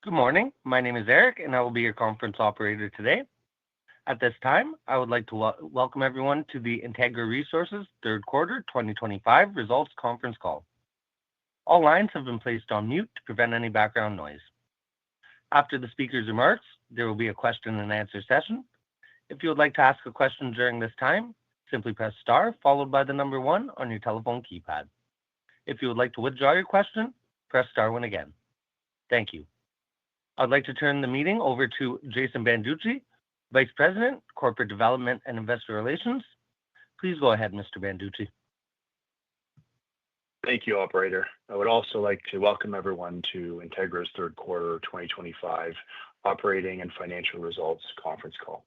Good morning. My name is Eric, and I will be your conference operator today. At this time, I would like to welcome everyone to the Integra Resources Third Quarter 2025 Results Conference Call. All lines have been placed on mute to prevent any background noise. After the speaker's remarks, there will be a question-and-answer session. If you would like to ask a question during this time, simply press star followed by the number one on your telephone keypad. If you would like to withdraw your question, press star one again. Thank you. I'd like to turn the meeting over to Jason Banducci, Vice President, Corporate Development and Investor Relations. Please go ahead, Mr. Banducci. Thank you, Operator. I would also like to welcome everyone to Integra's Third Quarter 2025 Operating and Financial Results Conference Call.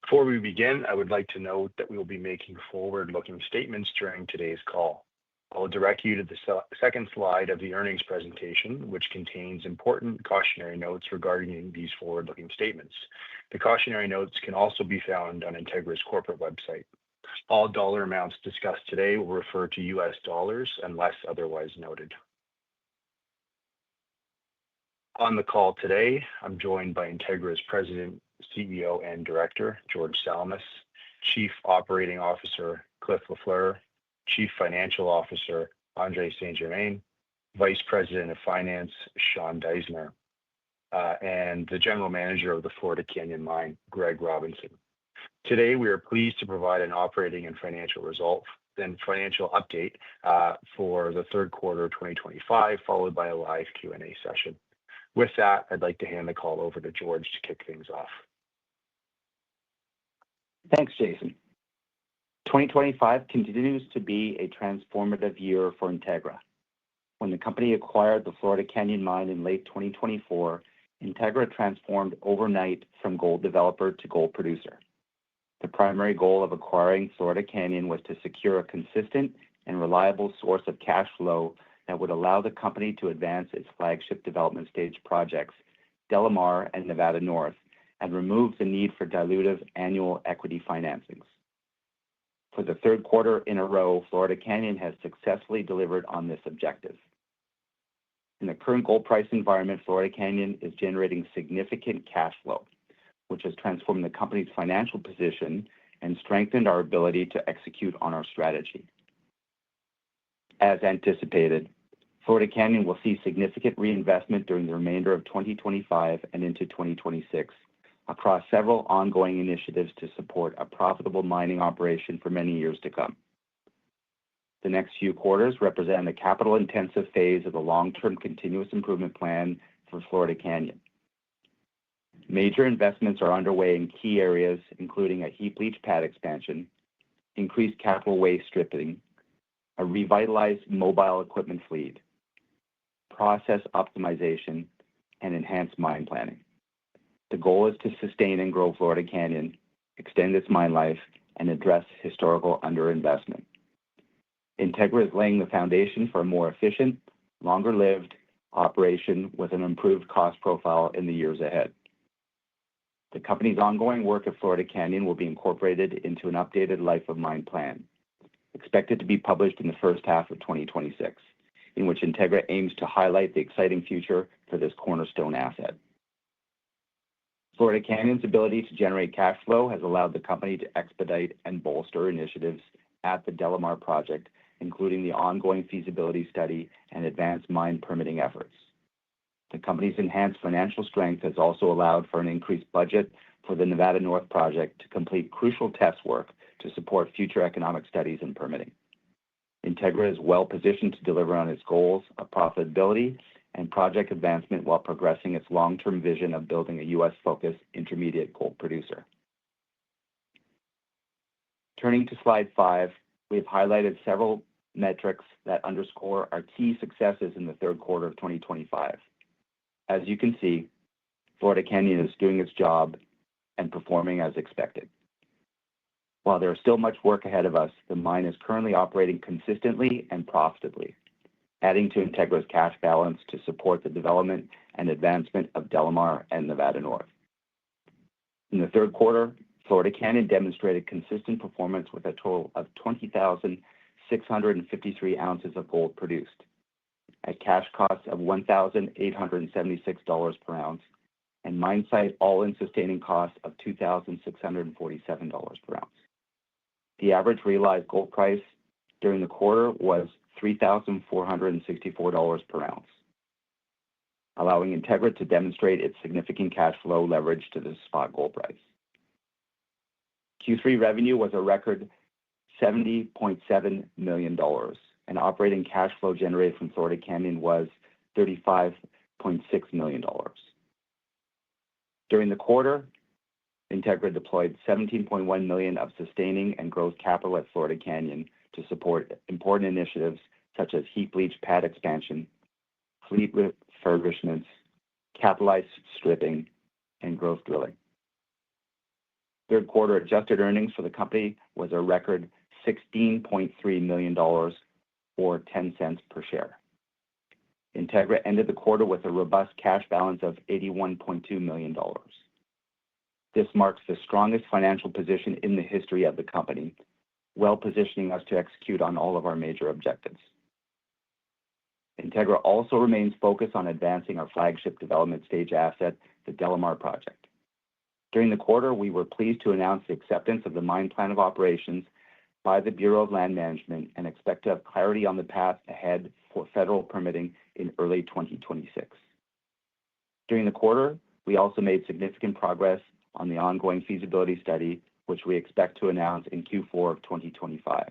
Before we begin, I would like to note that we will be making forward-looking statements during today's call. I will direct you to the second slide of the earnings presentation, which contains important cautionary notes regarding these forward-looking statements. The cautionary notes can also be found on Integra's corporate website. All dollar amounts discussed today will refer to U.S. dollars unless otherwise noted. On the call today, I'm joined by Integra's President, CEO, and Director, George Salamis, Chief Operating Officer, Cliff Lafleur, Chief Financial Officer, Andre St-Germain, Vice President of Finance, Sean Deisner, and the General Manager of the Florida Canyon Mine, Greg Robinson. Today, we are pleased to provide an operating and financial update for the third quarter of 2025, followed by a live Q&A session. With that, I'd like to hand the call over to George to kick things off. Thanks, Jason. 2025 continues to be a transformative year for Integra. When the company acquired the Florida Canyon Mine in late 2024, Integra transformed overnight from gold developer to gold producer. The primary goal of acquiring Florida Canyon was to secure a consistent and reliable source of cash flow that would allow the company to advance its flagship development stage projects, DeLamar and Nevada North, and remove the need for dilutive annual equity financings. For the third quarter in a row, Florida Canyon has successfully delivered on this objective. In the current gold price environment, Florida Canyon is generating significant cash flow, which has transformed the company's financial position and strengthened our ability to execute on our strategy. As anticipated, Florida Canyon will see significant reinvestment during the remainder of 2025 and into 2026 across several ongoing initiatives to support a profitable mining operation for many years to come. The next few quarters represent a capital-intensive phase of the long-term continuous improvement plan for Florida Canyon. Major investments are underway in key areas, including a heap leach pad expansion, increased capital waste stripping, a revitalized mobile equipment fleet, process optimization, and enhanced mine planning. The goal is to sustain and grow Florida Canyon, extend its mine life, and address historical underinvestment. Integra is laying the foundation for a more efficient, longer-lived operation with an improved cost profile in the years ahead. The company's ongoing work at Florida Canyon will be incorporated into an updated life of mine plan, expected to be published in the first half of 2026, in which Integra aims to highlight the exciting future for this cornerstone asset. Florida Canyon's ability to generate cash flow has allowed the company to expedite and bolster initiatives at the DeLamar project, including the ongoing feasibility study and advanced mine permitting efforts. The company's enhanced financial strength has also allowed for an increased budget for the Nevada North project to complete crucial test work to support future economic studies and permitting. Integra is well positioned to deliver on its goals of profitability and project advancement while progressing its long-term vision of building a U.S.-focused intermediate gold producer. Turning to slide 5, we have highlighted several metrics that underscore our key successes in the third quarter of 2025. As you can see, Florida Canyon is doing its job and performing as expected. While there is still much work ahead of us, the mine is currently operating consistently and profitably, adding to Integra's cash balance to support the development and advancement of DeLamar and Nevada North. In the third quarter, Florida Canyon demonstrated consistent performance with a total of 20,653 ounces of gold produced. at cash costs of $1,876 per ounce and mine site all-in sustaining costs of $2,647 per ounce. The average realized gold price during the quarter was $3,464 per ounce, allowing Integra to demonstrate its significant cash flow leverage to the spot gold price. Q3 revenue was a record $70.7 million, and operating cash flow generated from Florida Canyon was $35.6 million. During the quarter, Integra deployed $17.1 million of sustaining and growth capital at Florida Canyon to support important initiatives such as heap leach pad expansion, fleet refurbishments, capitalized stripping, and growth drilling. Third quarter adjusted earnings for the company was a record $16.3 million, or 10 cents per share. Integra ended the quarter with a robust cash balance of $81.2 million. This marks the strongest financial position in the history of the company, well positioning us to execute on all of our major objectives. Integra also remains focused on advancing our flagship development stage asset, the DeLamar project. During the quarter, we were pleased to announce the acceptance of the mine plan of operations by the Bureau of Land Management and expect to have clarity on the path ahead for federal permitting in early 2026. During the quarter, we also made significant progress on the ongoing feasibility study, which we expect to announce in Q4 of 2025.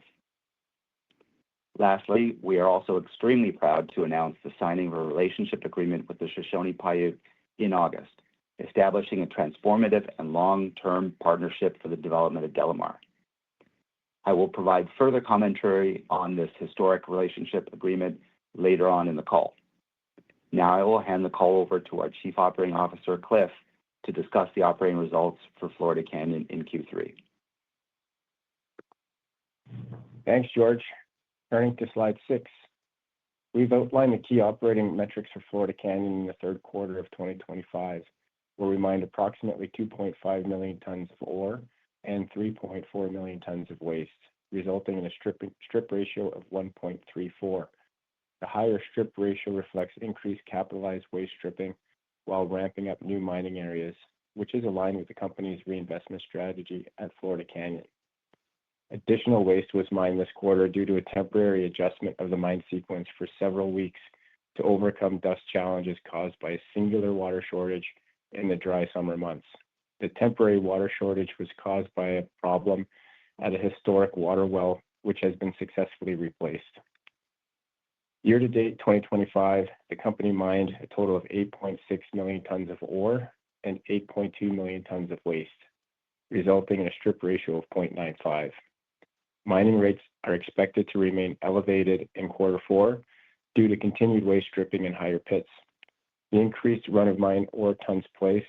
Lastly, we are also extremely proud to announce the signing of a relationship agreement with the Shoshone-Paiute in August, establishing a transformative and long-term partnership for the development of DeLamar. I will provide further commentary on this historic relationship agreement later on in the call. Now I will hand the call over to our Chief Operating Officer, Cliff, to discuss the operating results for Florida Canyon in Q3. Thanks, George. Turning to slide 6, we've outlined the key operating metrics for Florida Canyon in the third quarter of 2025, where we mined approximately 2.5 million tons of ore and 3.4 million tons of waste, resulting in a strip ratio of 1.34. The higher strip ratio reflects increased capitalized waste stripping while ramping up new mining areas, which is aligned with the company's reinvestment strategy at Florida Canyon. Additional waste was mined this quarter due to a temporary adjustment of the mine sequence for several weeks to overcome dust challenges caused by a singular water shortage in the dry summer months. The temporary water shortage was caused by a problem at a historic water well, which has been successfully replaced. Year-to-date 2025, the company mined a total of 8.6 million tons of ore and 8.2 million tons of waste, resulting in a strip ratio of 0.95. Mining rates are expected to remain elevated in quarter 4 due to continued waste stripping in higher pits. The increased run-of-mine ore tons placed,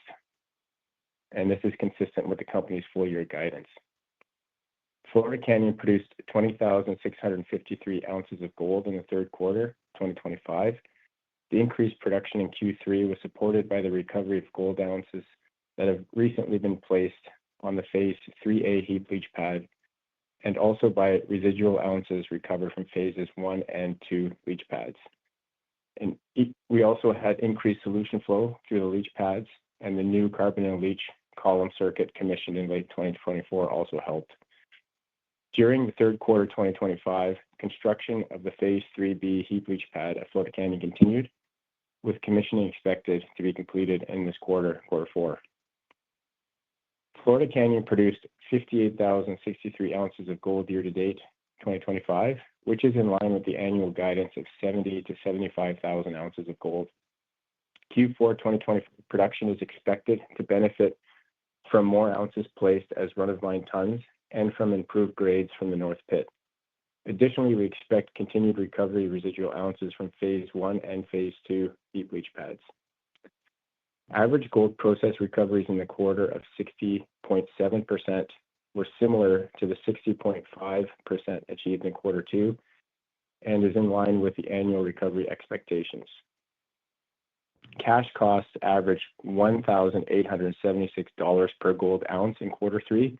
and this is consistent with the company's full-year guidance. Florida Canyon produced 20,653 ounces of gold in the third quarter 2025. The increased production in Q3 was supported by the recovery of gold ounces that have recently been placed on the Phase 3A heap leach pad, and also by residual ounces recovered from Phases 1 and 2 leach pads. And we also had increased solution flow through the leach pads, and the new carbon-in-leach column circuit commissioned in late 2024 also helped. During the third quarter 2025, construction of the Phase 3B heap leach pad at Florida Canyon continued, with commissioning expected to be completed in this quarter 4. Florida Canyon produced 58,063 ounces of gold year-to-date 2025, which is in line with the annual guidance of 70,000 to 75,000 ounces of gold. Q4 2025 production is expected to benefit from more ounces placed as run-of-mine tons and from improved grades from the North Pit. Additionally, we expect continued recovery of residual ounces from Phase 1 and Phase 2 heap leach pads. Average gold process recoveries in the quarter of 60.7% were similar to the 60.5% achieved in quarter 2 and is in line with the annual recovery expectations. Cash costs averaged $1,876 per gold ounce in quarter 3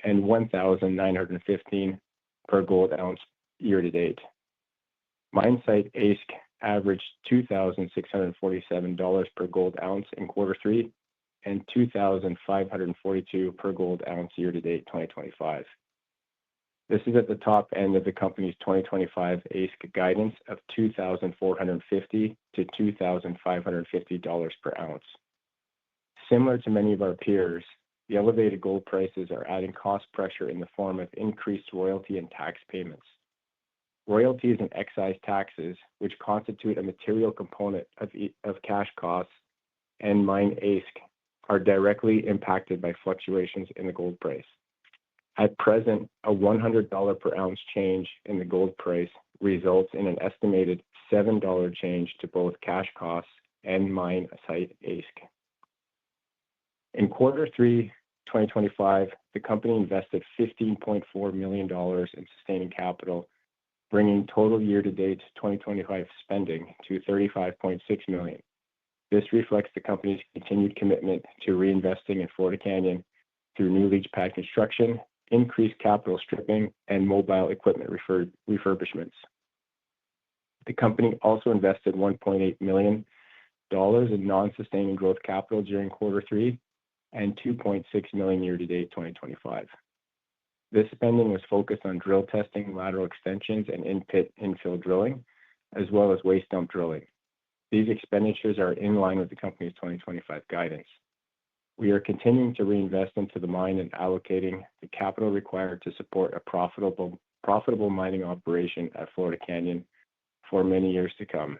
and $1,915 per gold ounce year-to-date. Mine site AISC averaged $2,647 per gold ounce in quarter three and $2,542 per gold ounce year-to-date 2025. This is at the top end of the company's 2025 AISC guidance of $2,450 to $2,550 per ounce. Similar to many of our peers, the elevated gold prices are adding cost pressure in the form of increased royalty and tax payments. Royalties and excise taxes, which constitute a material component of cash costs and mine AISC, are directly impacted by fluctuations in the gold price. At present, a $100 per ounce change in the gold price results in an estimated $7 change to both cash costs and mine site AISC. In quarter three 2025, the company invested $15.4 million in sustaining capital, bringing total year-to-date 2025 spending to $35.6 million. This reflects the company's continued commitment to reinvesting in Florida Canyon through new leach pad construction, increased capital stripping, and mobile equipment refurbishments. The company also invested $1.8 million in non-sustaining growth capital during quarter three and $2.6 million year-to-date 2025. This spending was focused on drill testing, lateral extensions, and in-pit infill drilling, as well as waste dump drilling. These expenditures are in line with the company's 2025 guidance. We are continuing to reinvest into the mine and allocating the capital required to support a profitable mining operation at Florida Canyon for many years to come.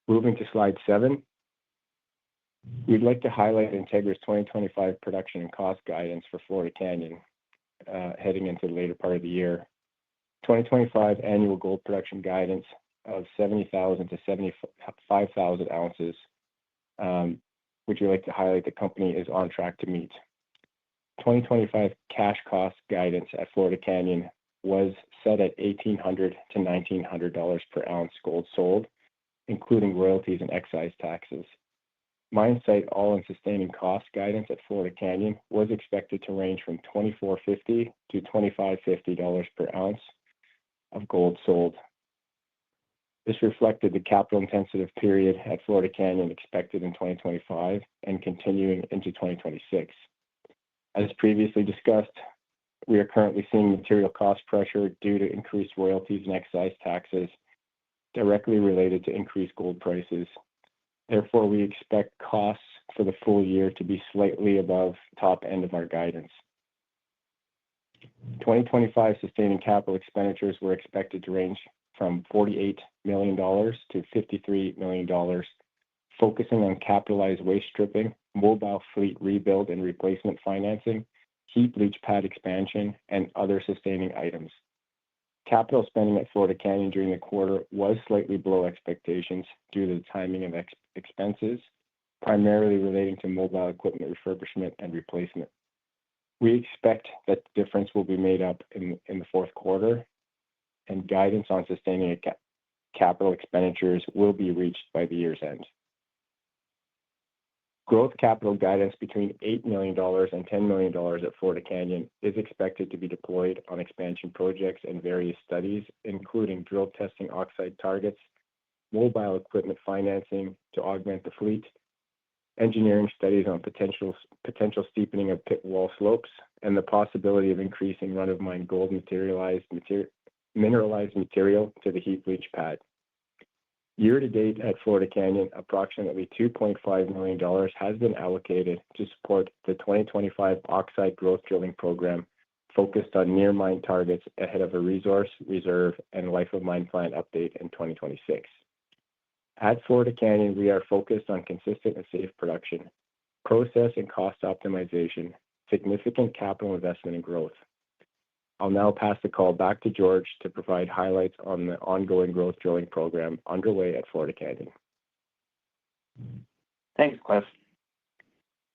Moving to slide 7, we'd like to highlight Integra's 2025 production and cost guidance for Florida Canyon heading into the later part of the year. 2025 annual gold production guidance of 70,000 to 75,000 ounces, which we'd like to highlight the company is on track to meet. 2025 cash cost guidance at Florida Canyon was set at $1,800 to $1,900 per ounce gold sold, including royalties and excise taxes. Mine site all-in sustaining cost guidance at Florida Canyon was expected to range from $2,450 to $2,550 per ounce of gold sold. This reflected the capital-intensive period at Florida Canyon expected in 2025 and continuing into 2026. As previously discussed, we are currently seeing material cost pressure due to increased royalties and excise taxes directly related to increased gold prices. Therefore, we expect costs for the full year to be slightly above the top end of our guidance. 2025 sustaining capital expenditures were expected to range from $48 million to $53 million, focusing on capitalized waste stripping, mobile fleet rebuild and replacement financing, heap leach pad expansion, and other sustaining items. Capital spending at Florida Canyon during the quarter was slightly below expectations due to the timing of expenses, primarily relating to mobile equipment refurbishment and replacement. We expect that the difference will be made up in the fourth quarter, and guidance on sustaining capital expenditures will be reached by the year's end. Growth capital guidance between $8 million and $10 million at Florida Canyon is expected to be deployed on expansion projects and various studies, including drill testing oxide targets, mobile equipment financing to augment the fleet, engineering studies on potential steepening of pit wall slopes, and the possibility of increasing run-of-mine gold mineralized material to the heap leach pad. Year-to-date at Florida Canyon, approximately $2.5 million has been allocated to support the 2025 oxide growth drilling program focused on near-mine targets ahead of a resource, reserve, and life-of-mine plan update in 2026. At Florida Canyon, we are focused on consistent and safe production, process and cost optimization, significant capital investment, and growth. I'll now pass the call back to George to provide highlights on the ongoing growth drilling program underway at Florida Canyon. Thanks, Cliff.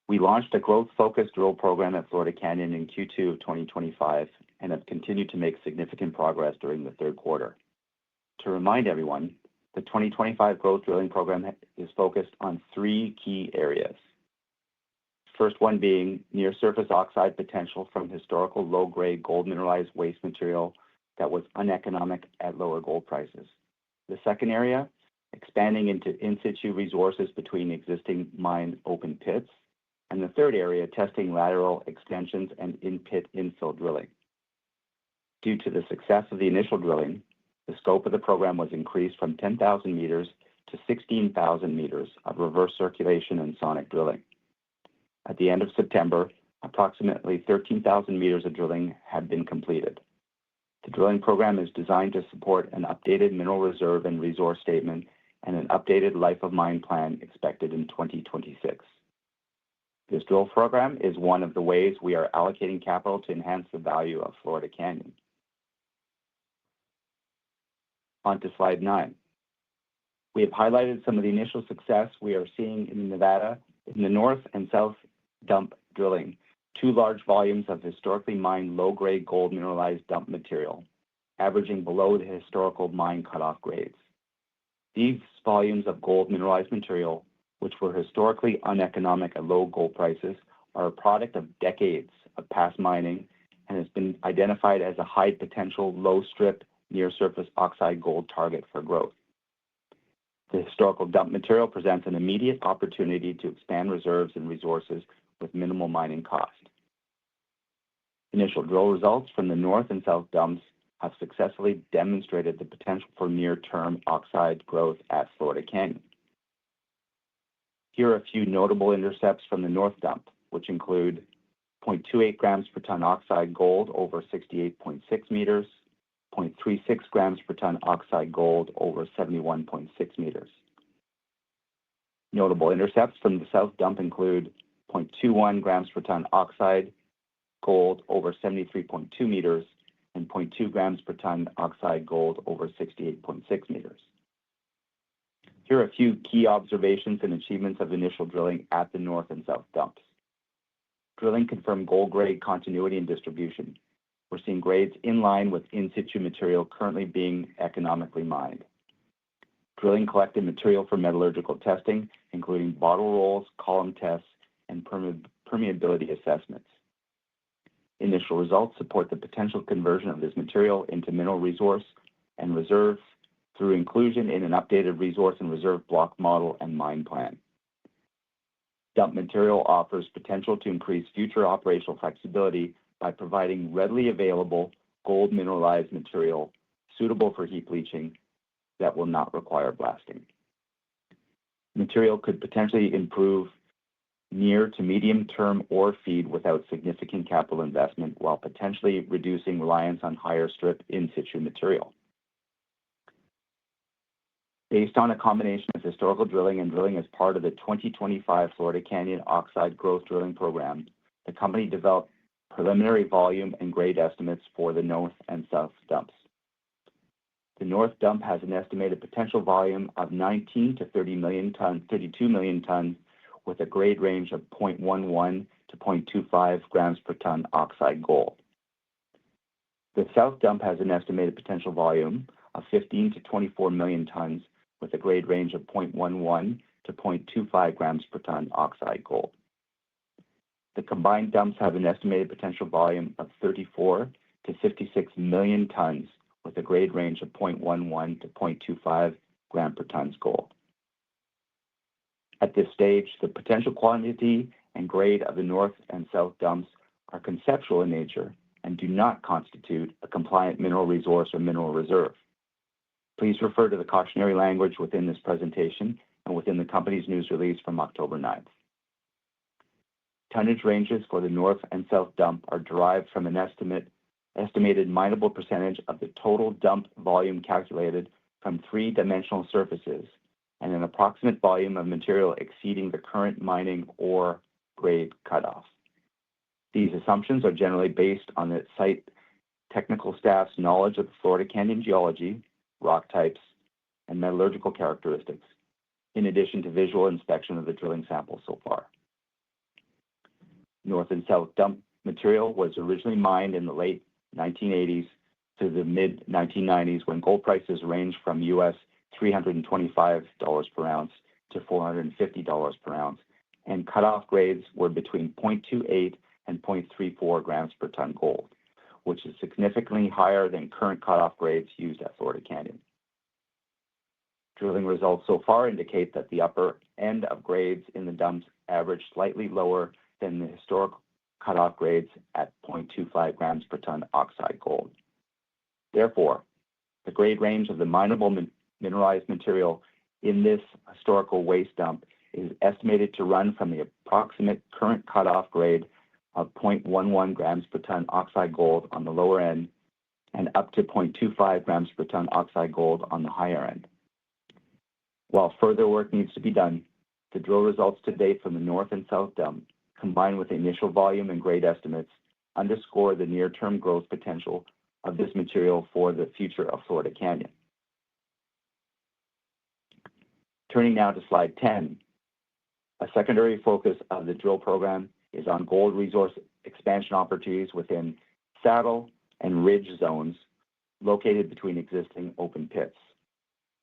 We launched a growth-focused drill program at Florida Canyon in Q2 of 2025 and have continued to make significant progress during the third quarter. To remind everyone, the 2025 growth drilling program is focused on 3 key areas. First one being near-surface oxide potential from historical low-grade gold mineralized waste material that was uneconomic at lower gold prices. The second area, expanding into in-situ resources between existing mine open pits. And the third area, testing lateral extensions and in-pit infill drilling. Due to the success of the initial drilling, the scope of the program was increased from 10,000 meters to 16,000 meters of reverse circulation and sonic drilling. At the end of September, approximately 13,000 meters of drilling had been completed. The drilling program is designed to support an updated mineral reserve and resource statement and an updated life of mine plan expected in 2026. This drill program is one of the ways we are allocating capital to enhance the value of Florida Canyon. On to slide 9. We have highlighted some of the initial success we are seeing in Nevada in the north and south dump drilling, two large volumes of historically mined low-grade gold mineralized dump material, averaging below the historical mine cutoff grades. These volumes of gold mineralized material, which were historically uneconomic at low gold prices, are a product of decades of past mining and has been identified as a high potential, low strip, near surface oxide gold target for growth. The historical dump material presents an immediate opportunity to expand reserves and resources with minimal mining cost. Initial drill results from the north and south dumps have successfully demonstrated the potential for near-term oxide growth at Florida Canyon. Here are a few notable intercepts from the north dump, which include 0.28 grams per ton oxide gold over 68.6 meters, 0.36 grams per ton oxide gold over 71.6 meters. Notable intercepts from the south dump include 0.21 grams per ton oxide gold over 73.2 meters and 0.2 grams per ton oxide gold over 68.6 meters. Here are a few key observations and achievements of initial drilling at the north and south dumps. Drilling confirmed gold grade continuity and distribution. We're seeing grades in line with in-situ material currently being economically mined. Drilling collected material for metallurgical testing, including bottle rolls, column tests, and permeability assessments. Initial results support the potential conversion of this material into mineral resource and reserve through inclusion in an updated resource and reserve block model and mine plan. Dump material offers potential to increase future operational flexibility by providing readily available gold mineralized material suitable for heap leaching that will not require blasting. Material could potentially improve near to medium-term ore feed without significant capital investment while potentially reducing reliance on higher strip in-situ material. Based on a combination of historical drilling and drilling as part of the 2025 Florida Canyon Oxide Growth Drilling Program, the company developed preliminary volume and grade estimates for the north and south dumps. The north dump has an estimated potential volume of 19 to 32 million tons with a grade range of 0.11 to 0.25 grams per ton oxide gold. The south dump has an estimated potential volume of 15 to 24 million tons with a grade range of 0.11 to 0.25 grams per ton oxide gold. The combined dumps have an estimated potential volume of 34 to 56 million tons with a grade range of 0.11 to 0.25 gram per tons gold. At this stage, the potential quantity and grade of the north and south dumps are conceptual in nature and do not constitute a compliant mineral resource or mineral reserve. Please refer to the cautionary language within this presentation and within the company's news release from October 9th. Tonnage ranges for the north and south dump are derived from an estimated mineable percentage of the total dump volume calculated from three-dimensional surfaces and an approximate volume of material exceeding the current mining ore grade cutoff. These assumptions are generally based on the site technical staff's knowledge of the Florida Canyon geology, rock types, and metallurgical characteristics, in addition to visual inspection of the drilling sample so far. North and south dump material was originally mined in the late 1980s to the mid-1990s when gold prices ranged from US $325 per ounce to $450 per ounce, and cutoff grades were between 0.28 and 0.34 grams per ton gold, which is significantly higher than current cutoff grades used at Florida Canyon. Drilling results so far indicate that the upper end of grades in the dumps average slightly lower than the historic cutoff grades at 0.25 grams per ton oxide gold. Therefore, the grade range of the mineable mineralized material in this historical waste dump is estimated to run from the approximate current cutoff grade of 0.11 grams per ton oxide gold on the lower end and up to 0.25 grams per ton oxide gold on the higher end. While further work needs to be done, the drill results to date from the north and south dump, combined with the initial volume and grade estimates, underscore the near-term growth potential of this material for the future of Florida Canyon. Turning now to slide 10, a secondary focus of the drill program is on gold resource expansion opportunities within saddle and ridge zones located between existing open pits.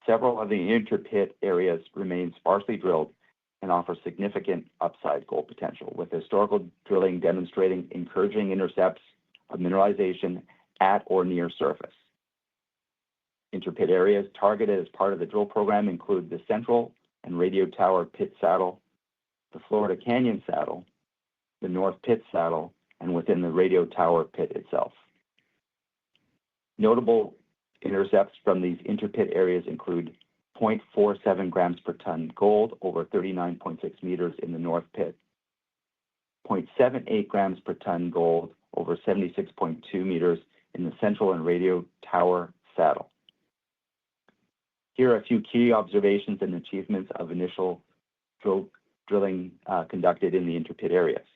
Several of the interpit areas remain sparsely drilled and offer significant upside gold potential, with historical drilling demonstrating encouraging intercepts of mineralization at or near surface. Interpit areas targeted as part of the drill program include the Central and Radio Tower Pit Saddle, the Florida Canyon Saddle, the North Pit Saddle, and within the Radio Tower Pit itself. Notable intercepts from these interpit areas include 0.47 grams per ton gold over 39.6 meters in the North Pit, 0.78 grams per ton gold over 76.2 meters in the Central and Radio Tower Saddle. Here are a few key observations and achievements of initial drilling conducted in the interpit areas.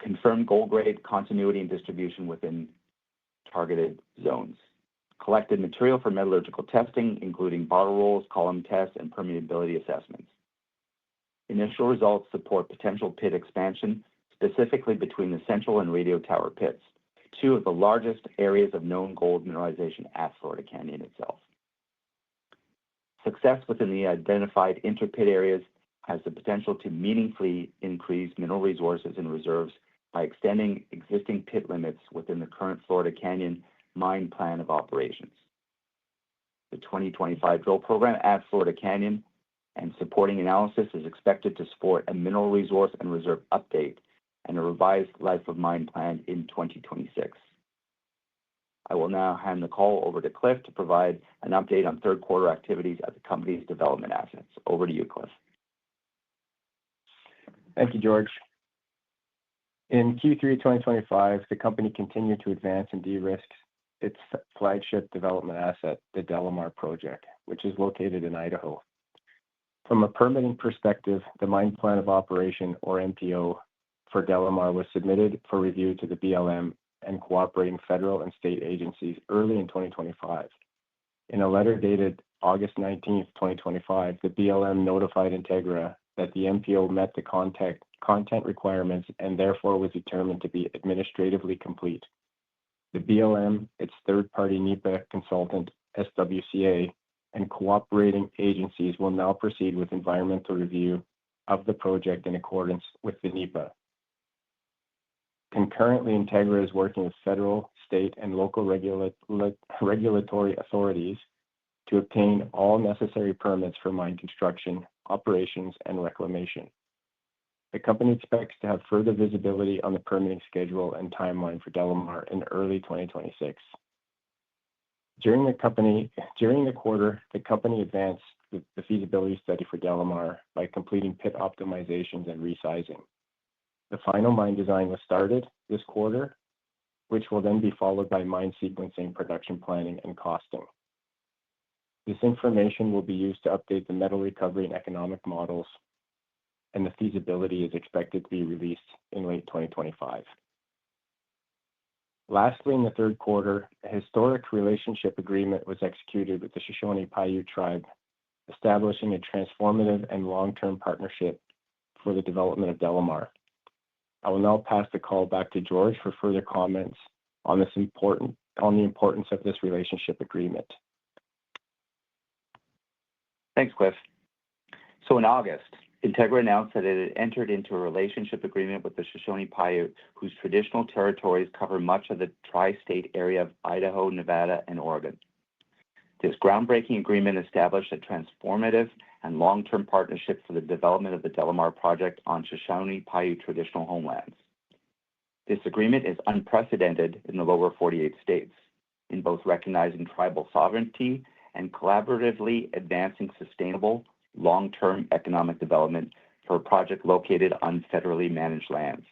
Confirmed gold grade continuity and distribution within targeted zones. Collected material for metallurgical testing, including bottle rolls, column tests, and permeability assessments. Initial results support potential pit expansion, specifically between the Central and Radio Tower pits, two of the largest areas of known gold mineralization at Florida Canyon itself. Success within the identified interpit areas has the potential to meaningfully increase mineral resources and reserves by extending existing pit limits within the current Florida Canyon mine plan of operations. The 2025 drill program at Florida Canyon and supporting analysis is expected to support a mineral resource and reserve update and a revised life of mine plan in 2026. I will now hand the call over to Cliff to provide an update on third quarter activities at the company's development assets. Over to you, Cliff. Thank you, George. In Q3 2025, the company continued to advance and de-risk its flagship development asset, the DeLamar project, which is located in Idaho. From a permitting perspective, the Mine Plan of Operation, or MPO, for DeLamar was submitted for review to the BLM and cooperating federal and state agencies early in 2025. In a letter dated August 19, 2025, the BLM notified Integra that the MPO met the content requirements and therefore was determined to be administratively complete. The BLM, its third-party NEPA consultant, SWCA, and cooperating agencies will now proceed with environmental review of the project in accordance with the NEPA. Concurrently, Integra is working with federal, state, and local regulatory authorities to obtain all necessary permits for mine construction, operations, and reclamation. The company expects to have further visibility on the permitting schedule and timeline for DeLamar in early 2026. During the quarter, the company advanced the feasibility study for DeLamar by completing pit optimizations and resizing. The final mine design was started this quarter, which will then be followed by mine sequencing, production planning, and costing. This information will be used to update the metal recovery and economic models, and the feasibility is expected to be released in late 2025. Lastly, in the third quarter, a historic relationship agreement was executed with the Shoshone-Paiute tribe, establishing a transformative and long-term partnership for the development of DeLamar. I will now pass the call back to George for further comments on the importance of this relationship agreement. Thanks, Cliff. So in August, Integra announced that it had entered into a relationship agreement with the Shoshone-Paiute, whose traditional territories cover much of the tri-state area of Idaho, Nevada, and Oregon. This groundbreaking agreement established a transformative and long-term partnership for the development of the DeLamar project on Shoshone-Paiute traditional homelands. This agreement is unprecedented in the lower 48 states, in both recognizing tribal sovereignty and collaboratively advancing sustainable, long-term economic development for a project located on federally managed lands.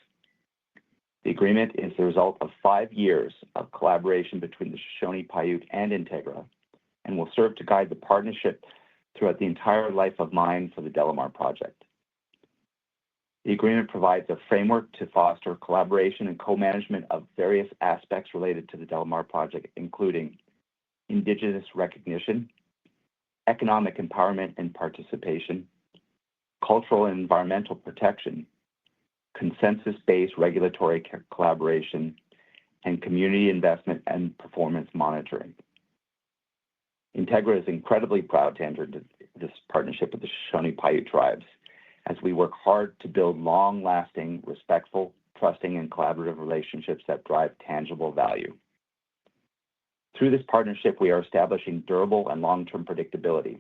The agreement is the result of 5 years of collaboration between the Shoshone-Paiute and Integra and will serve to guide the partnership throughout the entire life of mine for the DeLamar project. The agreement provides a framework to foster collaboration and co-management of various aspects related to the DeLamar project, including Indigenous recognition, economic empowerment and participation, cultural and environmental protection, consensus-based regulatory collaboration, and community investment and performance monitoring. Integra is incredibly proud to enter this partnership with the Shoshone-Paiute tribes as we work hard to build long-lasting, respectful, trusting, and collaborative relationships that drive tangible value. Through this partnership, we are establishing durable and long-term predictability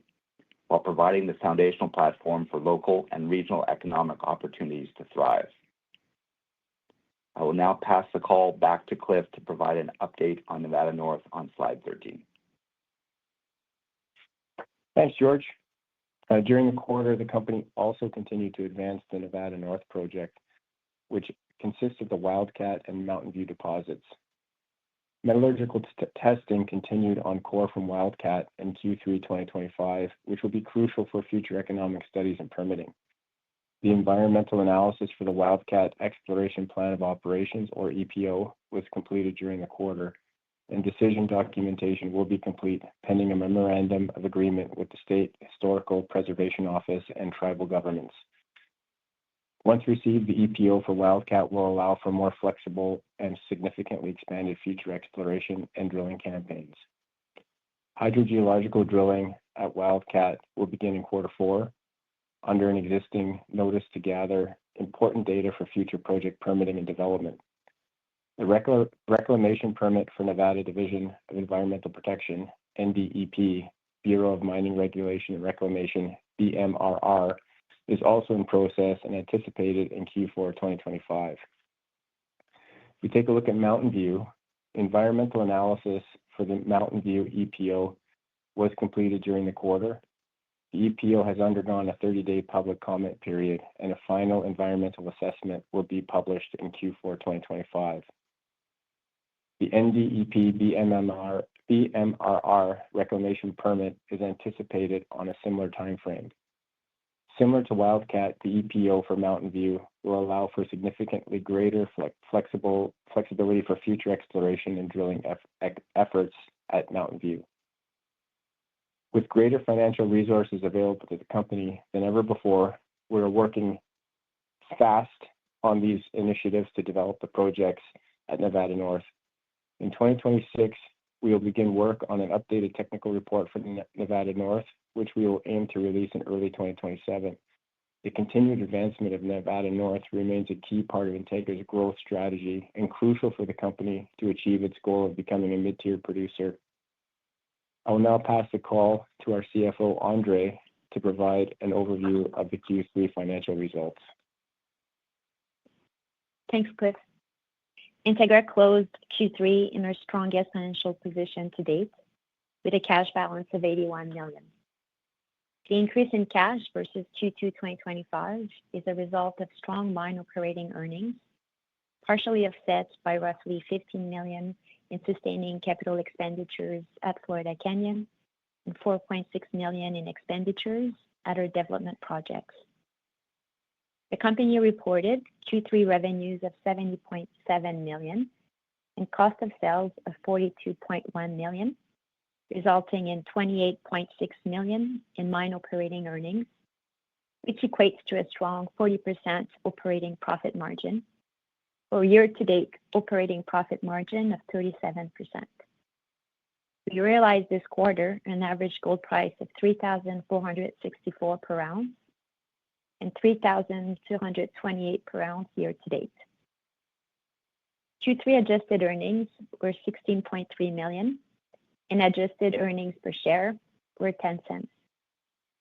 while providing the foundational platform for local and regional economic opportunities to thrive. I will now pass the call back to Cliff to provide an update on Nevada North on slide 13. Thanks, George. During the quarter, the company also continued to advance the Nevada North project, which consists of the Wildcat and Mountain View deposits. Metallurgical testing continued on core from Wildcat in Q3 2025, which will be crucial for future economic studies and permitting. The environmental analysis for the Wildcat Exploration Plan of Operations, or EPO, was completed during the quarter, and decision documentation will be complete pending a memorandum of agreement with the State Historical Preservation Office and tribal governments. Once received, the EPO for Wildcat will allow for more flexible and significantly expanded future exploration and drilling campaigns. Hydrogeological drilling at Wildcat will begin in Q4 under an existing notice to gather important data for future project permitting and development. The reclamation permit for Nevada Division of Environmental Protection, NDEP, Bureau of Mining Regulation and Reclamation, BMRR, is also in process and anticipated in Q4 2025. If we take a look at Mountain View, environmental analysis for the Mountain View EPO was completed during the quarter. The EPO has undergone a 30-day public comment period, and a final environmental assessment will be published in Q4 2025. The NDEP BMRR reclamation permit is anticipated on a similar timeframe. Similar to Wildcat, the EPO for Mountain View will allow for significantly greater flexibility for future exploration and drilling efforts at Mountain View. With greater financial resources available to the company than ever before, we're working fast on these initiatives to develop the projects at Nevada North. In 2026, we will begin work on an updated technical report for Nevada North, which we will aim to release in early 2027. The continued advancement of Nevada North remains a key part of Integra's growth strategy and crucial for the company to achieve its goal of becoming a mid-tier producer. I will now pass the call to our CFO, Andre, to provide an overview of the Q3 financial results. Thanks, Cliff. Integra closed Q3 in our strongest financial position to date, with a cash balance of $81 million. The increase in cash versus Q2 2025 is a result of strong mine operating earnings, partially offset by roughly $15 million in sustaining capital expenditures at Florida Canyon and $4.6 million in expenditures at our development projects. The company reported Q3 revenues of $70.7 million and cost of sales of $42.1 million, resulting in $28.6 million in mine operating earnings, which equates to a strong 40% operating profit margin, or year-to-date operating profit margin of 37%. We realized this quarter an average gold price of $3,464 per ounce and $3,228 per ounce year-to-date. Q3 adjusted earnings were $16.3 million, and adjusted earnings per share were 0.10,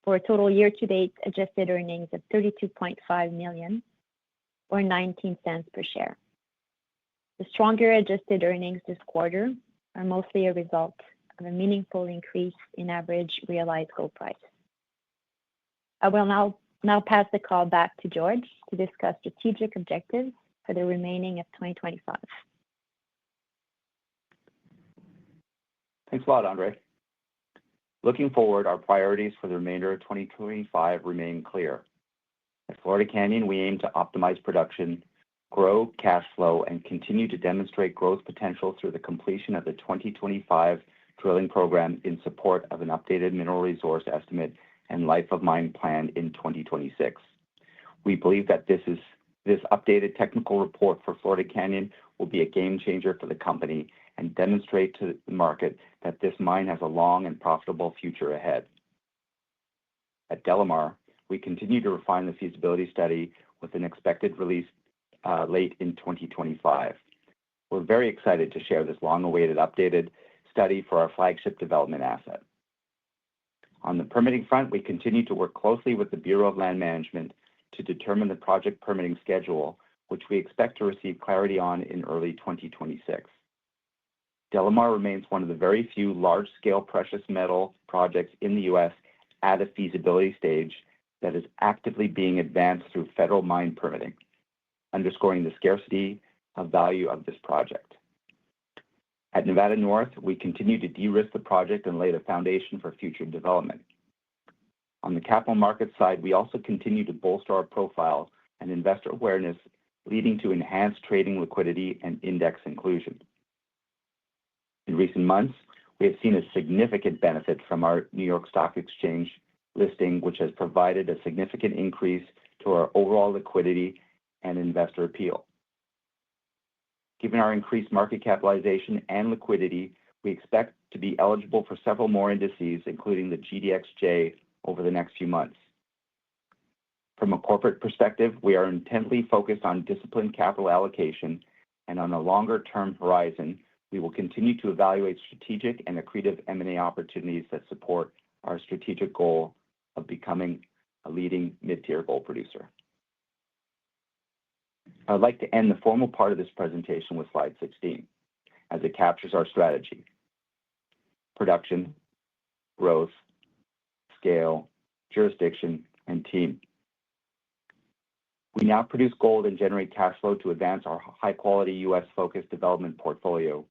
for a total year-to-date adjusted earnings of 32.5 million, or 0.19 per share. The stronger adjusted earnings this quarter are mostly a result of a meaningful increase in average realized gold price. I will now pass the call back to George to discuss strategic objectives for the remaining of 2025. Thanks a lot, Andre. Looking forward, our priorities for the remainder of 2025 remain clear. At Florida Canyon, we aim to optimize production, grow cash flow, and continue to demonstrate growth potential through the completion of the 2025 drilling program in support of an updated mineral resource estimate and life of mine plan in 2026. We believe that this updated technical report for Florida Canyon will be a game changer for the company and demonstrate to the market that this mine has a long and profitable future ahead. At DeLamar, we continue to refine the feasibility study with an expected release late in 2025. We're very excited to share this long-awaited updated study for our flagship development asset. On the permitting front, we continue to work closely with the Bureau of Land Management to determine the project permitting schedule, which we expect to receive clarity on in early 2026. DeLamar remains one of the very few large-scale precious metal projects in the U.S. at a feasibility stage that is actively being advanced through federal mine permitting, underscoring the scarcity of value of this project. At Nevada North, we continue to de-risk the project and lay the foundation for future development. On the capital market side, we also continue to bolster our profile and investor awareness, leading to enhanced trading liquidity and index inclusion. In recent months, we have seen a significant benefit from our New York Stock Exchange listing, which has provided a significant increase to our overall liquidity and investor appeal. Given our increased market capitalization and liquidity, we expect to be eligible for several more indices, including the GDXJ, over the next few months. From a corporate perspective, we are intently focused on disciplined capital allocation, and on a longer-term horizon, we will continue to evaluate strategic and accretive M&A opportunities that support our strategic goal of becoming a leading mid-tier gold producer. I would like to end the formal part of this presentation with slide 16, as it captures our strategy: production, growth, scale, jurisdiction, and team. We now produce gold and generate cash flow to advance our high-quality U.S.-focused development portfolio,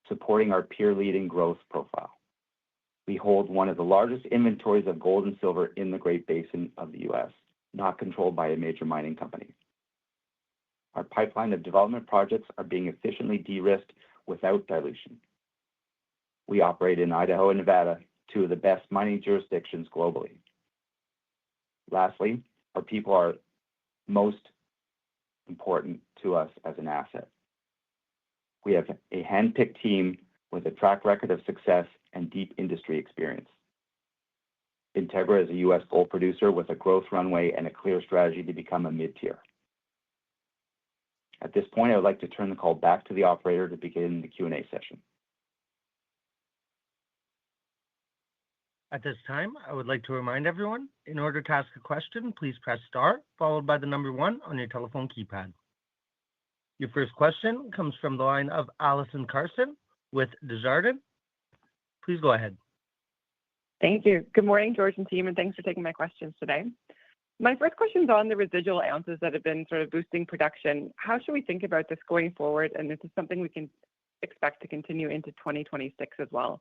supporting our peer-leading growth profile. We hold one of the largest inventories of gold and silver in the Great Basin of the U.S., not controlled by a major mining company. Our pipeline of development projects are being efficiently de-risked without dilution. We operate in Idaho and Nevada, two of the best mining jurisdictions globally. Lastly, our people are most important to us as an asset. We have a hand-picked team with a track record of success and deep industry experience. Integra is a U.S. gold producer with a growth runway and a clear strategy to become a mid-tier. At this point, I would like to turn the call back to the operator to begin the Q&A session. At this time, I would like to remind everyone, in order to ask a question, please press star, followed by the number 1 on your telephone keypad. Your first question comes from the line of Allison Carson with Desjardins. Please go ahead. Thank you. Good morning, George and team, and thanks for taking my questions today. My first question is on the residual ounces that have been sort of boosting production. How should we think about this going forward, and is this something we can expect to continue into 2026 as well?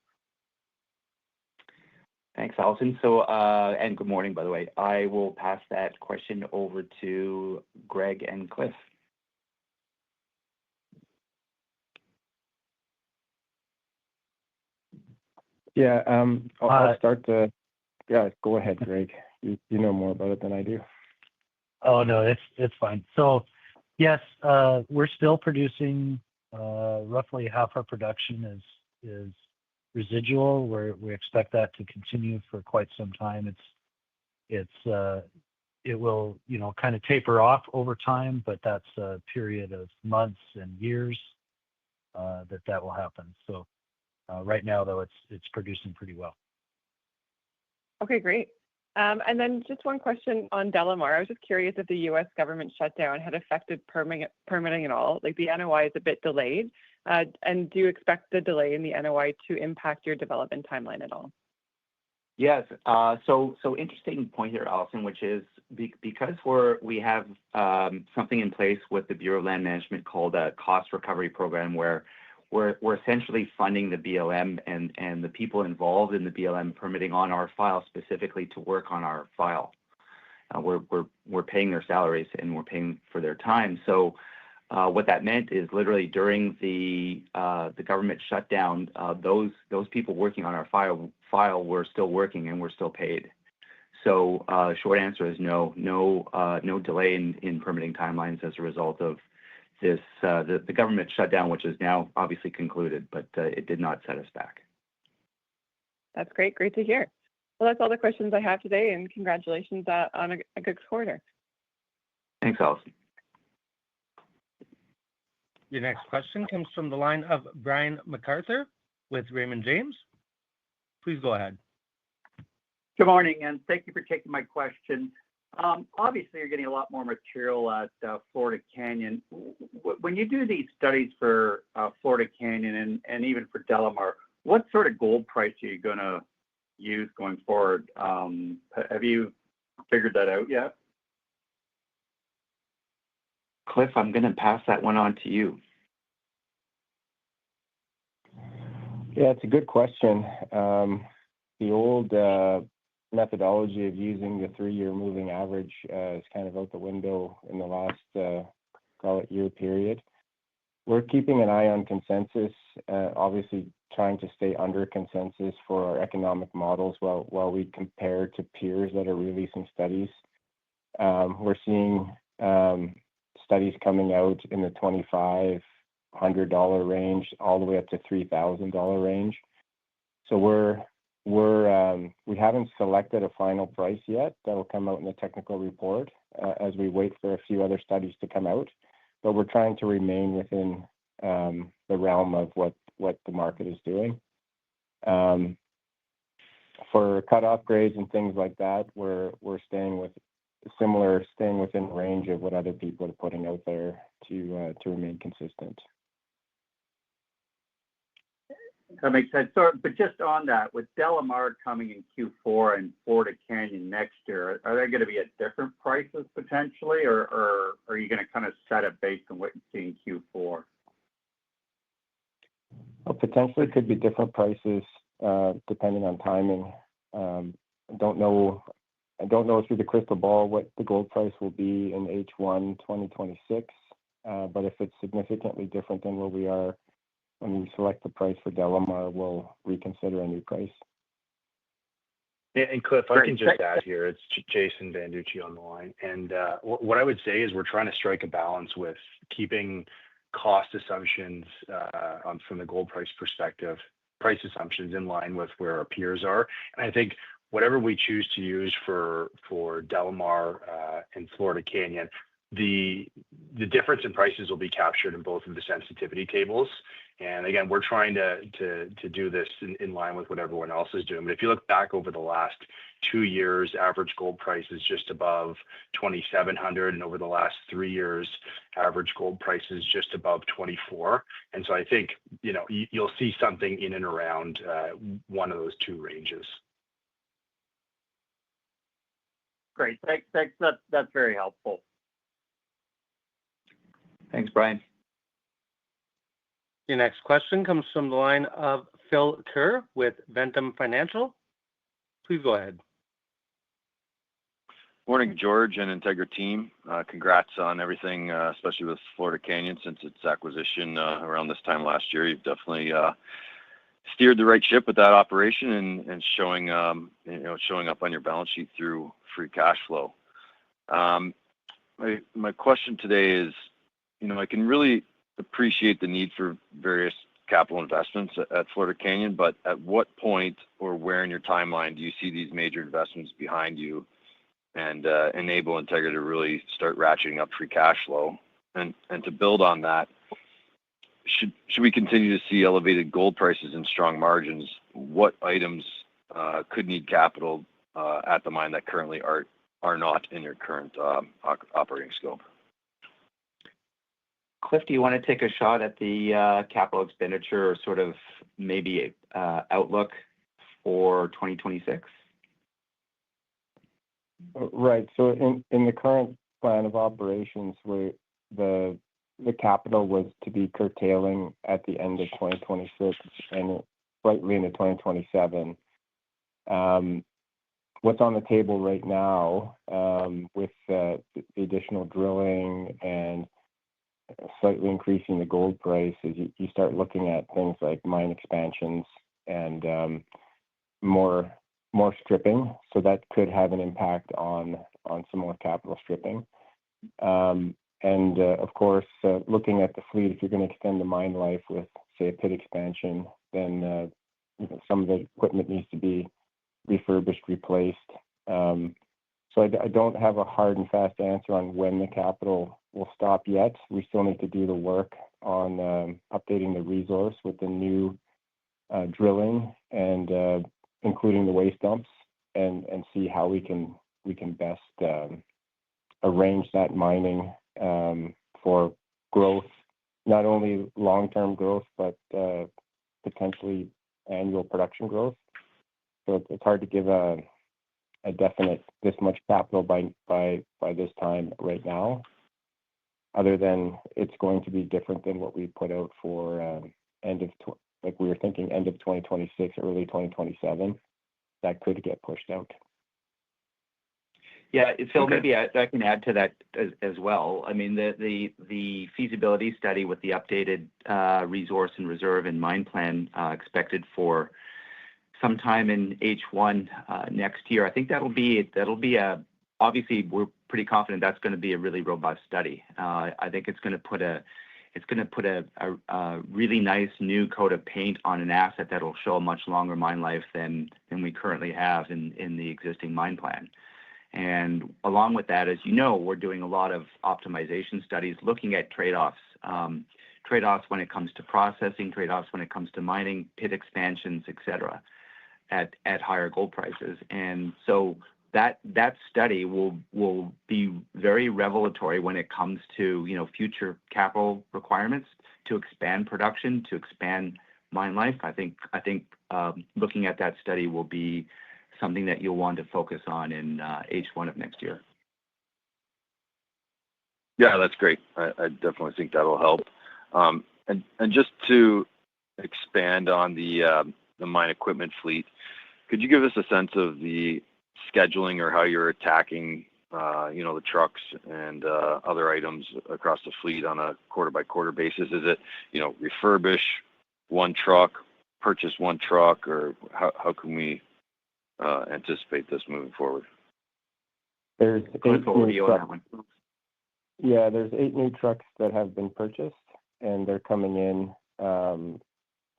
Thanks, Allison. And good morning, by the way. I will pass that question over to Greg and Cliff. Yeah, I'll start the. Yeah, go ahead, Greg. You know more about it than I do. Oh, no, it's fine. So, yes, we're still producing roughly half our production is residual. We expect that to continue for quite some time. It will kind of taper off over time, but that's a period of months and years that will happen. So Right now, though, it's producing pretty well. Okay, great. And then just one question on DeLamar. I was just curious if the U.S. government shutdown had affected permitting at all. Like the NOI is a bit delayed. And do you expect the delay in the NOI to impact your development timeline at all? Yes. So interesting point here, Allison, which is because we have something in place with the Bureau of Land Management called a cost recovery program, where we're essentially funding the BLM and the people involved in the BLM permitting on our file specifically to work on our file. We're paying their salaries and we're paying for their time. So what that meant is literally during the government shutdown, those people working on our file were still working and were still paid. So short answer is no delay in permitting timelines as a result of this the government shutdown, which is now obviously concluded, but it did not set us back. That's great. Great to hear. Well, that's all the questions I have today, and congratulations on a good quarter. Thanks, Allison. Your next question comes from the line of Brian MacArthur with Raymond James. Please go ahead. Good morning, and thank you for taking my question. Obviously, you're getting a lot more material at Florida Canyon. When you do these studies for Florida Canyon and even for DeLamar, what sort of gold price are you going to use going forward? Have you figured that out yet? Cliff, I'm going to pass that one on to you. Yeah, it's a good question. The old methodology of using the 3-year moving average is kind of out the window in the last, call it, year period. We're keeping an eye on consensus, obviously trying to stay under consensus for our economic models while we compare to peers that are releasing studies. We're seeing studies coming out in the $2,500 range all the way up to $3,000 range. So we haven't selected a final price yet. That will come out in the technical report as we wait for a few other studies to come out. But we're trying to remain within the realm of what the market is doing. For cutoff grades and things like that, we're staying within range of what other people are putting out there to remain consistent. That makes sense. So, but just on that, with DeLamar coming in Q4 and Florida Canyon next year, are they going to be at different prices potentially, or are you going to kind of set it based on what you see in Q4? Well, potentially could be different prices depending on timing. I don't know through the crystal ball what the gold price will be in H1 2026, but if it's significantly different than where we are when we select the price for DeLamar, we'll reconsider a new price. And Cliff, I can just add here, it's Jason Banducci on the line. And what I would say is we're trying to strike a balance with keeping cost assumptions from the gold price perspective, price assumptions in line with where our peers are. And I think whatever we choose to use for DeLamar and Florida Canyon, the difference in prices will be captured in both of the sensitivity tables. And again, we're trying to do this in line with what everyone else is doing. But if you look back over the last 2 years, average gold price is just above $2,700, and over the last 3 years, average gold price is just above $2,400. And so I think you'll see something in and around one of those two ranges. Great. Thanks. That's very helpful. Thanks, Brian. Your next question comes from the line of Phil Kerr with Ventum Financial. Please go ahead. Morning, George and Integra team. Congrats on everything, especially with Florida Canyon since its acquisition around this time last year. You've definitely steered the right ship with that operation and showing up on your balance sheet through free cash flow. My question today is, I can really appreciate the need for various capital investments at Florida Canyon, but at what point or where in your timeline do you see these major investments behind you and enable Integra to really start ratcheting up free cash flow? And to build on that, should we continue to see elevated gold prices and strong margins, what items could need capital at the mine that currently are not in your current operating scope? Cliff, do you want to take a shot at the capital expenditure or sort of maybe outlook for 2026? Right. So in the current plan of operations, where the capital was to be curtailing at the end of 2026 and slightly into 2027. What's on the table right now with the additional drilling and slightly increasing the gold price is you start looking at things like mine expansions and more stripping. So that could have an impact on some more capital stripping. And of course, looking at the fleet, if you're going to extend the mine life with, say, a pit expansion, then some of the equipment needs to be refurbished, replaced. So I don't have a hard and fast answer on when the capital will stop yet. We still need to do the work on updating the resource with the new drilling and including the waste dumps and see how we can best arrange that mining for growth, not only long-term growth, but potentially annual production growth. So it's hard to give a definite this much capital by this time right now, other than it's going to be different than what we put out for like we were thinking end of 2026, early 2027. That could get pushed out. Yeah, Phil, maybe I can add to that as well. I mean, the feasibility study with the updated resource and reserve and mine plan expected for sometime in H1 next year. I think that'll be obviously we're pretty confident that's going to be a really robust study. I think it's going to put a really nice new coat of paint on an asset that'll show a much longer mine life than we currently have in the existing mine plan. And along with that, as you know, we're doing a lot of optimization studies looking at trade-offs when it comes to processing, trade-offs when it comes to mining, pit expansions, et cetera, at higher gold prices. And so that study will be very revelatory when it comes to future capital requirements to expand production, to expand mine life. I think looking at that study will be something that you'll want to focus on in H1 of next year. Yeah, that's great. I definitely think that'll help. And just to expand on the mine equipment fleet, could you give us a sense of the scheduling or how you're attacking, the trucks and other items across the fleet on a quarter-by-quarter basis? Is it, refurbish one truck, purchase one truck, or how can we anticipate this moving forward? There's Cliff, over to you on that one. Yeah, there's 8 new trucks that have been purchased, and they're coming in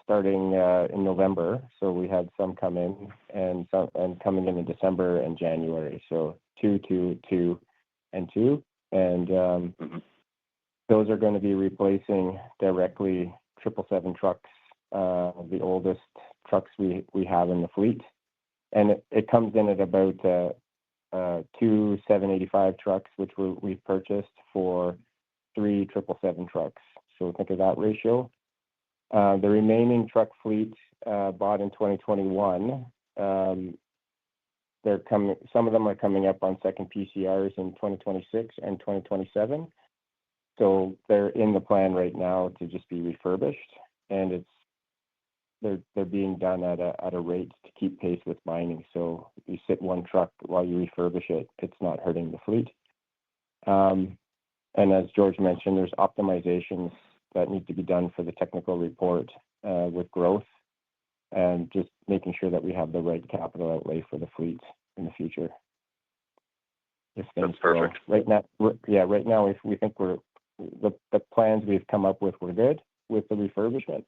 starting in November. So we had some come in and coming in December and January. So 2, 2, 2, and 2. And those are going to be replacing directly 777 trucks, the oldest trucks we have in the fleet. And it comes in at about 2 785 trucks, which we've purchased for 3 777 trucks. So think of that ratio. The remaining truck fleet bought in 2021, they're coming. Some of them are coming up on second PCRs in 2026 and 2027. So they're in the plan right now to just be refurbished, and they're being done at a rate to keep pace with mining. So if you sit one truck while you refurbish it, it's not hurting the fleet. And as George mentioned, there's optimizations that need to be done for the technical report with growth and just making sure that we have the right capital outlay for the fleet in the future. If things That's perfect. Right now, if we think the plans we've come up with were good with the refurbishment.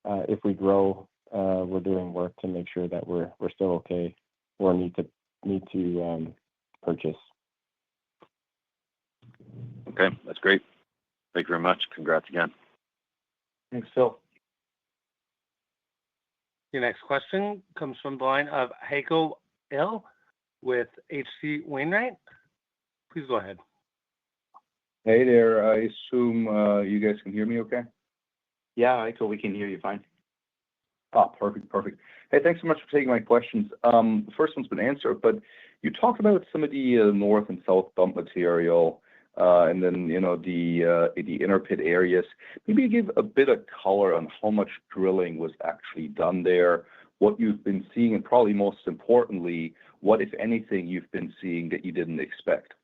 If we grow, we're doing work to make sure that we're still okay or need to purchase. Okay, that's great. Thank you very much. Congrats again. Thanks, Phil. Your next question comes from the line of Heiko Ihle with H.C. Wainwright. Please go ahead. Hey there. I assume you guys can hear me okay? Yeah, Heiko, we can hear you fine. Oh, perfect. Hey, thanks so much for taking my questions. The first one's been answered, but you talked about some of the north and south dump material, and then the inner pit areas. Maybe give a bit of color on how much drilling was actually done there, what you've been seeing, and probably most importantly, what, if anything, you've been seeing that you didn't expect.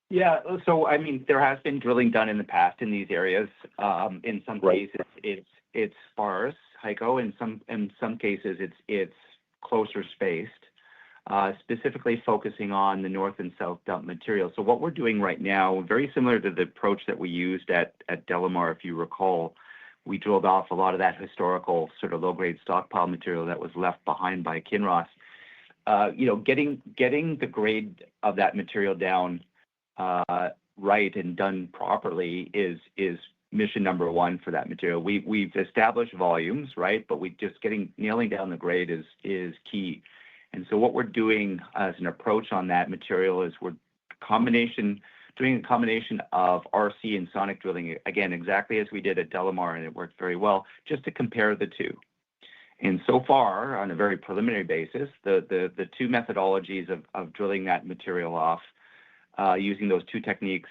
Yeah, so I mean, there has been drilling done in the past in these areas. In some cases, it's sparse, Heiko. In some cases, it's closer spaced, specifically focusing on the north and south dump material. So what we're doing right now, very similar to the approach that we used at DeLamar, if you recall, we drilled off a lot of that historical sort of low-grade stockpile material that was left behind by Kinross. Getting the grade of that material down right and done properly is mission number one for that material. We've established volumes, right? But nailing down the grade is key. And so what we're doing as an approach on that material is we're doing a combination of RC and sonic drilling, again, exactly as we did at DeLamar, and it worked very well, just to compare the two. And so far, on a very preliminary basis, the two methodologies of drilling that material off using those two techniques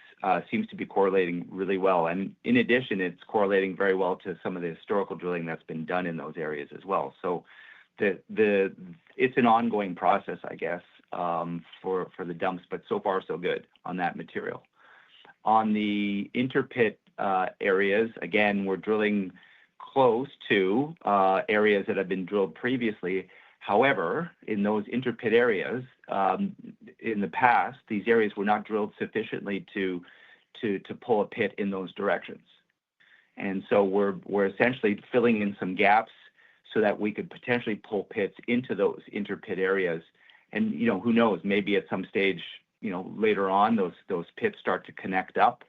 seems to be correlating really well. And in addition, it's correlating very well to some of the historical drilling that's been done in those areas as well. So it's an ongoing process, I guess, for the dumps, but so far so good on that material. On the interpit areas, again, we're drilling close to areas that have been drilled previously. However, in those interpit areas, in the past, these areas were not drilled sufficiently to pull a pit in those directions. And so we're essentially filling in some gaps so that we could potentially pull pits into those interpit areas. And who knows? Maybe at some stage, later on, those pits start to connect up.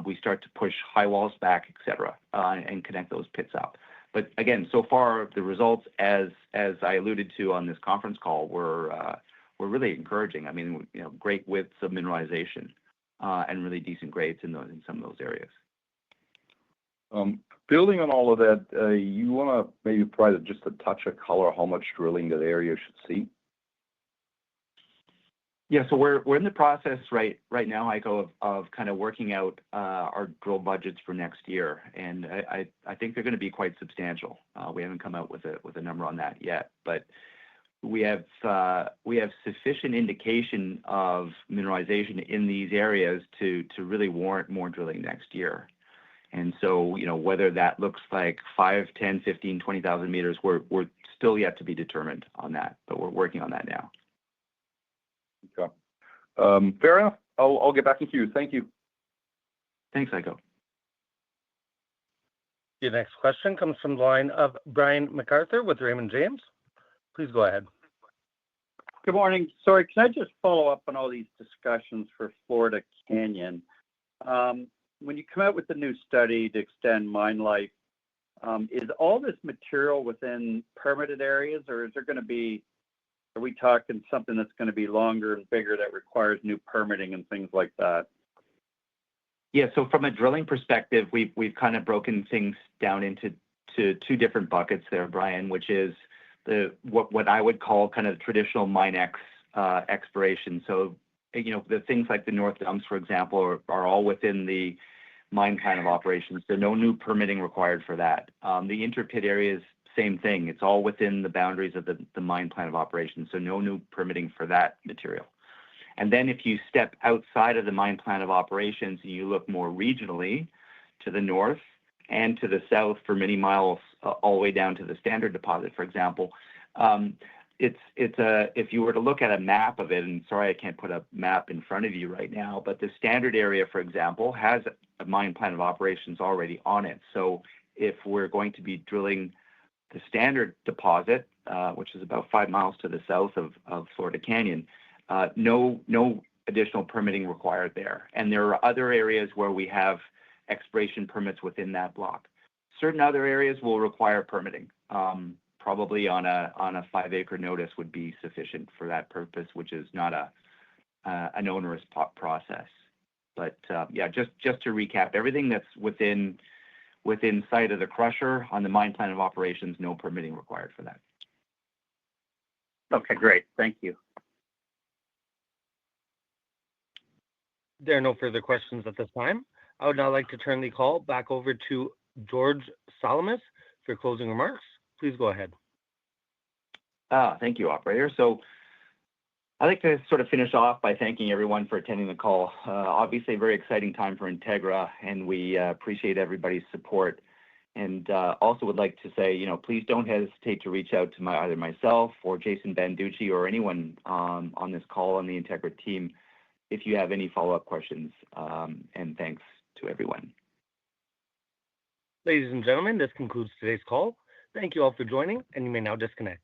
We start to push high walls back, etc., and connect those pits up. But again, so far the results, as I alluded to on this conference call, were really encouraging. I mean, great widths of mineralization and really decent grades in some of those areas. Building on all of that, you want to maybe provide just a touch of color how much drilling that area should see? Yeah, so we're in the process right now, Heiko, of kind of working out our drill budgets for next year, and I think they're going to be quite substantial. We haven't come out with a number on that yet, but we have sufficient indication of mineralization in these areas to really warrant more drilling next year. And so, whether that looks like 5, 10, 15, 20,000 meters, we're still yet to be determined on that, but we're working on that now. Okay. Fair enough. I'll get back to you. Thank you. Thanks, Heiko. Your next question comes from the line of Brian MacArthur with Raymond James. Please go ahead. Good morning. Sorry, can I just follow up on all these discussions for Florida Canyon? When you come out with a new study to extend mine life, is all this material within permitted areas, or is there going to be, are we talking something that's going to be longer and bigger that requires new permitting and things like that? Yeah, so from a drilling perspective, we've kind of broken things down into two different buckets there, Brian, which is what I would call kind of traditional mine exploration. So, the things like the North Dumps, for example, are all within the mine plan of operations. So no new permitting required for that. The interpit areas, same thing. It's all within the boundaries of the mine plan of operations. So no new permitting for that material. And then if you step outside of the mine plan of operations and you look more regionally to the north and to the south for many miles, all the way down to the Standard deposit, for example, if you were to look at a map of it, and sorry, I can't put a map in front of you right now, but the Standard area, for example, has a mine plan of operations already on it. So if we're going to be drilling the Standard deposit, which is about 5 miles to the south of Florida Canyon, no additional permitting required there. And there are other areas where we have exploration permits within that block. Certain other areas will require permitting. Probably on a 5-acre notice would be sufficient for that purpose, which is not an onerous process. But yeah, just to recap, everything that's within sight of the crusher on the mine plan of operations, no permitting required for that. Okay, great. Thank you. There are no further questions at this time. I would now like to turn the call back over to George Salamis for closing remarks. Please go ahead. Thank you, operator. So I'd like to sort of finish off by thanking everyone for attending the call. Obviously, a very exciting time for Integra, and we appreciate everybody's support. And also would like to say, please don't hesitate to reach out to either myself or Jason Banducci or anyone on this call on the Integra team if you have any follow-up questions. And thanks to everyone. Ladies and gentlemen, this concludes today's call. Thank you all for joining, and you may now disconnect.